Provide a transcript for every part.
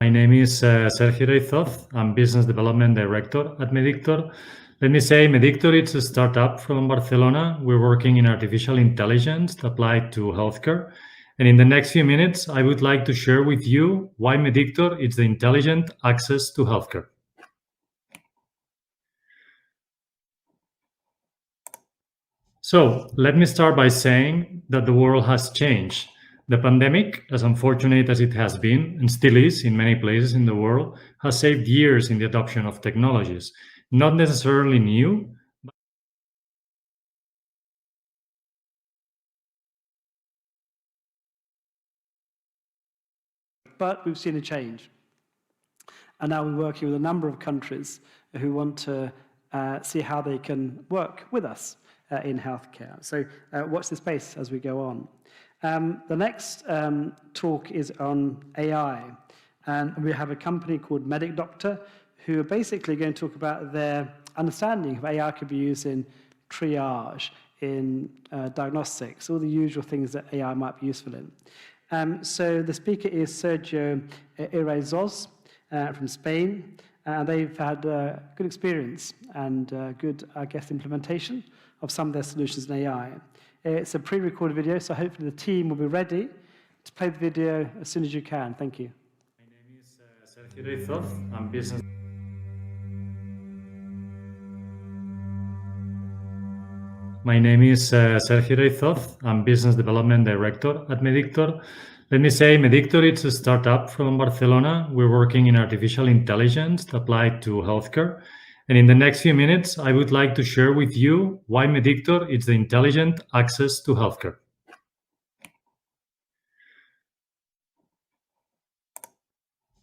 My name is Sergio Irayzoz. I'm Business Development Director at Mediktor. Let me say Mediktor is a startup from Barcelona. We're working in artificial intelligence applied to healthcare. And in the next few minutes, I would like to share with you why Mediktor is the intelligent access to healthcare. So let me start by saying that the world has changed. The pandemic, as unfortunate as it has been, and still is in many places in the world, has saved years in the adoption of technologies. Not necessarily new, but we've seen a change. And now we're working with a number of countries who want to see how they can work with us in healthcare. So watch this space as we go on. The next talk is on AI. And we have a company called Mediktor who are basically going to talk about their understanding of AI could be used in triage, in diagnostics, all the usual things that AI might be useful in. So the speaker is Sergio Irayzoz from Spain. They've had good experience and good, I guess, implementation of some of their solutions in AI. It's a pre-recorded video, so hopefully the team will be ready to play the video as soon as you can. Thank you. My name is Sergio Irayzoz. I'm business. My name is Sergio Irayzoz. I'm Business Development Director at Mediktor. Let me say Mediktor is a startup from Barcelona. We're working in artificial intelligence applied to healthcare. And in the next few minutes, I would like to share with you why Mediktor is the intelligent access to healthcare.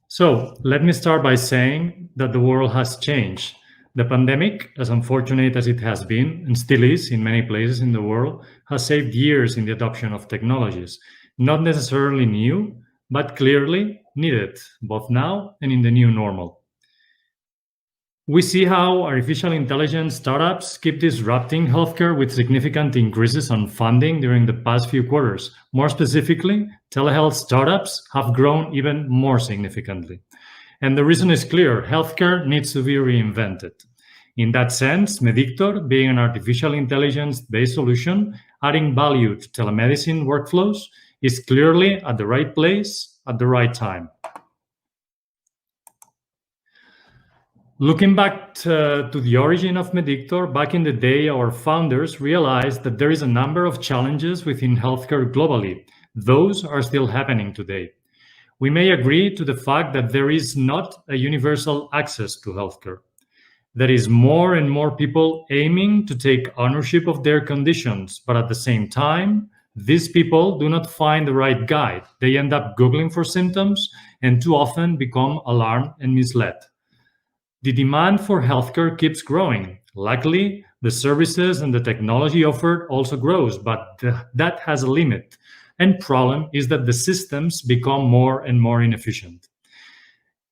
So let me start by saying that the world has changed. The pandemic, as unfortunate as it has been, and still is in many places in the world, has saved years in the adoption of technologies. Not necessarily new, but clearly needed, both now and in the new normal. We see how artificial intelligence startups keep disrupting healthcare with significant increases on funding during the past few quarters. More specifically, telehealth startups have grown even more significantly. And the reason is clear: healthcare needs to be reinvented. In that sense, Mediktor, being an artificial intelligence-based solution, adding value to telemedicine workflows, is clearly at the right place at the right time. Looking back to the origin of Mediktor, back in the day, our founders realized that there is a number of challenges within healthcare globally. Those are still happening today. We may agree to the fact that there is not a universal access to healthcare. There is more and more people aiming to take ownership of their conditions, but at the same time, these people do not find the right guide. They end up Googling for symptoms and too often become alarmed and misled. The demand for healthcare keeps growing. Luckily, the services and the technology offered also grows, but that has a limit. And problem is that the systems become more and more inefficient.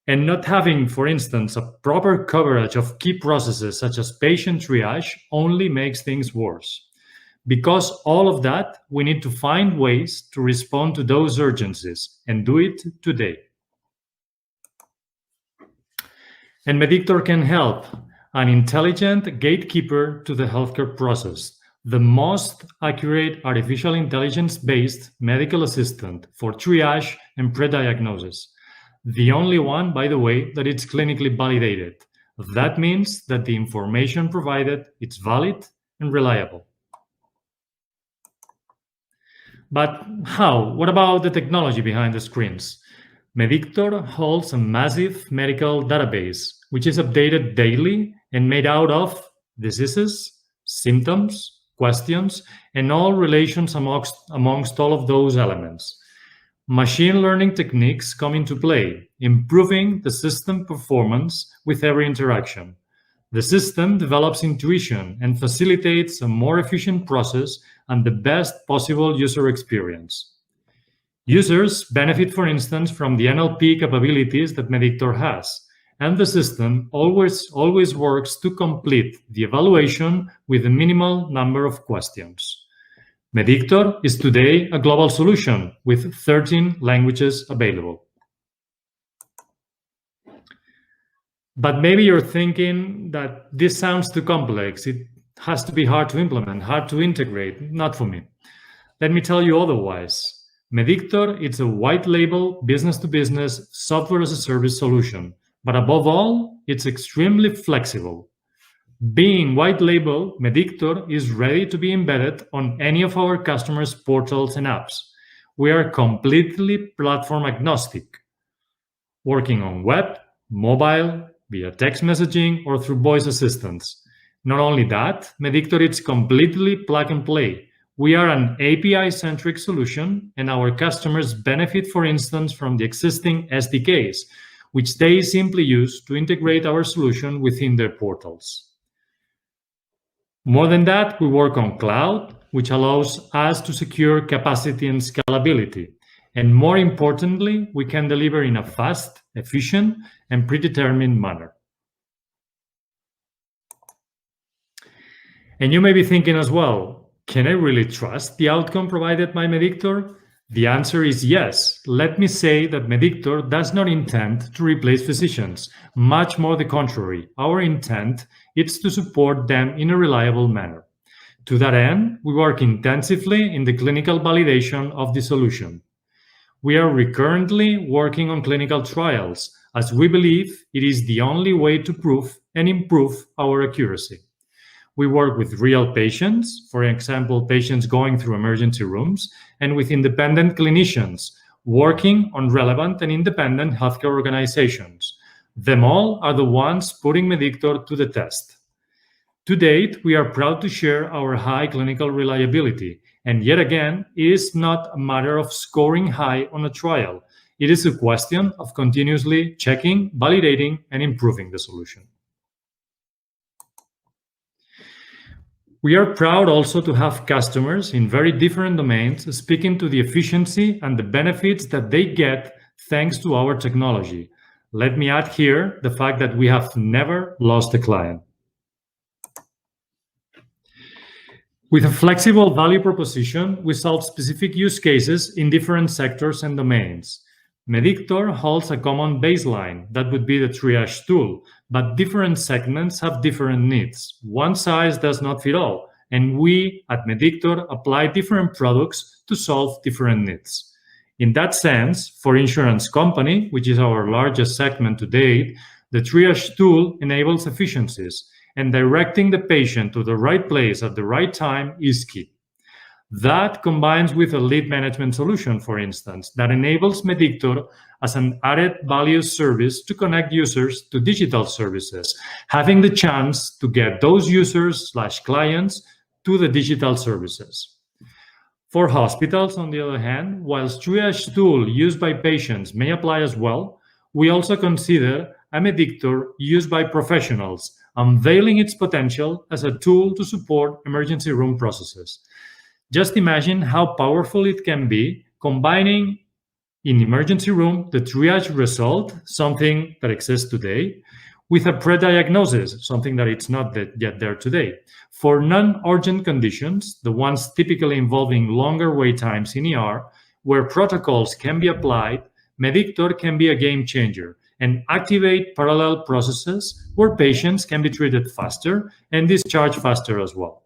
And not having, for instance, a proper coverage of key processes such as patient triage only makes things worse. Because all of that, we need to find ways to respond to those urgencies and do it today. And Mediktor can help, an intelligent gatekeeper to the healthcare process, the most accurate artificial intelligence-based medical assistant for triage and pre-diagnosis. The only one, by the way, that it's clinically validated. That means that the information provided is valid and reliable. But how? What about the technology behind the screens? Mediktor holds a massive medical database, which is updated daily and made out of diseases, symptoms, questions, and all relations amongst all of those elements. Machine learning techniques come into play, improving the system performance with every interaction. The system develops intuition and facilitates a more efficient process and the best possible user experience. Users benefit, for instance, from the NLP capabilities that Mediktor has, and the system always works to complete the evaluation with a minimal number of questions. Mediktor is today a global solution with 13 languages available. But maybe you're thinking that this sounds too complex. It has to be hard to implement, hard to integrate. Not for me. Let me tell you otherwise. Mediktor is a white label business to business software as a service solution. But above all, it's extremely flexible. Being white label, Mediktor is ready to be embedded on any of our customers' portals and apps. We are completely platform agnostic, working on web, mobile, via text messaging, or through voice assistants. Not only that, Mediktor is completely plug and play. We are an API-centric solution, and our customers benefit, for instance, from the existing SDKs, which they simply use to integrate our solution within their portals. More than that, we work on cloud, which allows us to secure capacity and scalability. And more importantly, we can deliver in a fast, efficient, and predetermined manner. And you may be thinking as well, can I really trust the outcome provided by Mediktor? The answer is yes. Let me say that Mediktor does not intend to replace physicians. Much more the contrary. Our intent is to support them in a reliable manner. To that end, we work intensively in the clinical validation of the solution. We are recurrently working on clinical trials, as we believe it is the only way to prove and improve our accuracy. We work with real patients, for example, patients going through emergency rooms, and with independent clinicians working on relevant and independent healthcare organizations. Them all are the ones putting Mediktor to the test. To date, we are proud to share our high clinical reliability. And yet again, it is not a matter of scoring high on a trial. It is a question of continuously checking, validating, and improving the solution. We are proud also to have customers in very different domains speaking to the efficiency and the benefits that they get thanks to our technology. Let me add here the fact that we have never lost a client. With a flexible value proposition, we solve specific use cases in different sectors and domains. Mediktor holds a common baseline, that would be the triage tool, but different segments have different needs. One size does not fit all, and we at Mediktor apply different products to solve different needs. In that sense, for insurance company, which is our largest segment to date, the triage tool enables efficiencies, and directing the patient to the right place at the right time is key. That combines with a lead management solution, for instance, that enables Mediktor as an added value service to connect users to digital services, having the chance to get those users/clients to the digital services. For hospitals, on the other hand, whilst triage tool used by patients may apply as well, we also consider a Mediktor used by professionals, unveiling its potential as a tool to support emergency room processes. Just imagine how powerful it can be combining in emergency room the triage result, something that exists today, with a pre-diagnosis, something that it's not yet there today. For non-urgent conditions, the ones typically involving longer wait times in ER, where protocols can be applied, Mediktor can be a game changer and activate parallel processes where patients can be treated faster and discharged faster as well.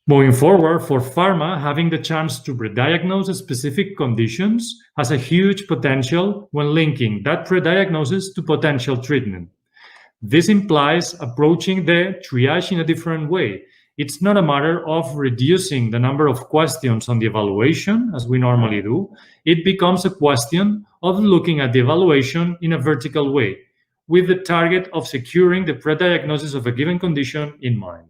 Moving forward, for pharma, having the chance to pre-diagnose specific conditions has a huge potential when linking that pre-diagnosis to potential treatment. This implies approaching the triage in a different way. It's not a matter of reducing the number of questions on the evaluation, as we normally do. It becomes a question of looking at the evaluation in a vertical way, with the target of securing the pre-diagnosis of a given condition in mind.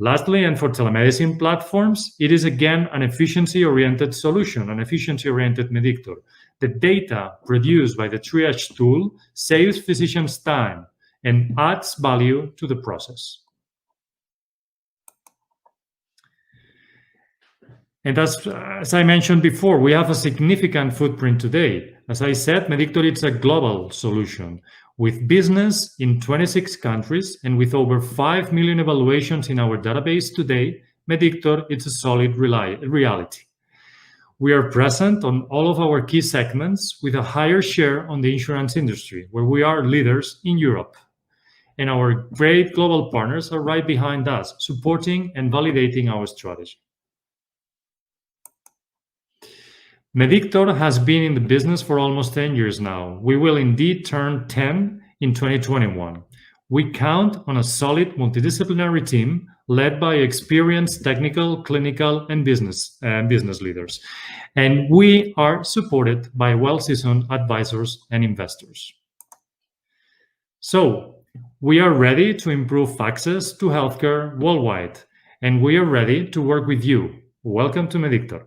Lastly, and for telemedicine platforms, it is again an efficiency-oriented solution, an efficiency-oriented Mediktor. The data produced by the triage tool saves physicians time and adds value to the process. And as I mentioned before, we have a significant footprint today. As I said, Mediktor is a global solution with business in 26 countries and with over 5 million evaluations in our database today. Mediktor is a solid reality. We are present on all of our key segments with a higher share on the insurance industry, where we are leaders in Europe. And our great global partners are right behind us, supporting and validating our strategy. Mediktor has been in the business for almost 10 years now. We will indeed turn 10 in 2021. We count on a solid multidisciplinary team led by experienced technical, clinical, and business leaders. And we are supported by well-seasoned advisors and investors. So, we are ready to improve access to healthcare worldwide, and we are ready to work with you. Welcome to Mediktor.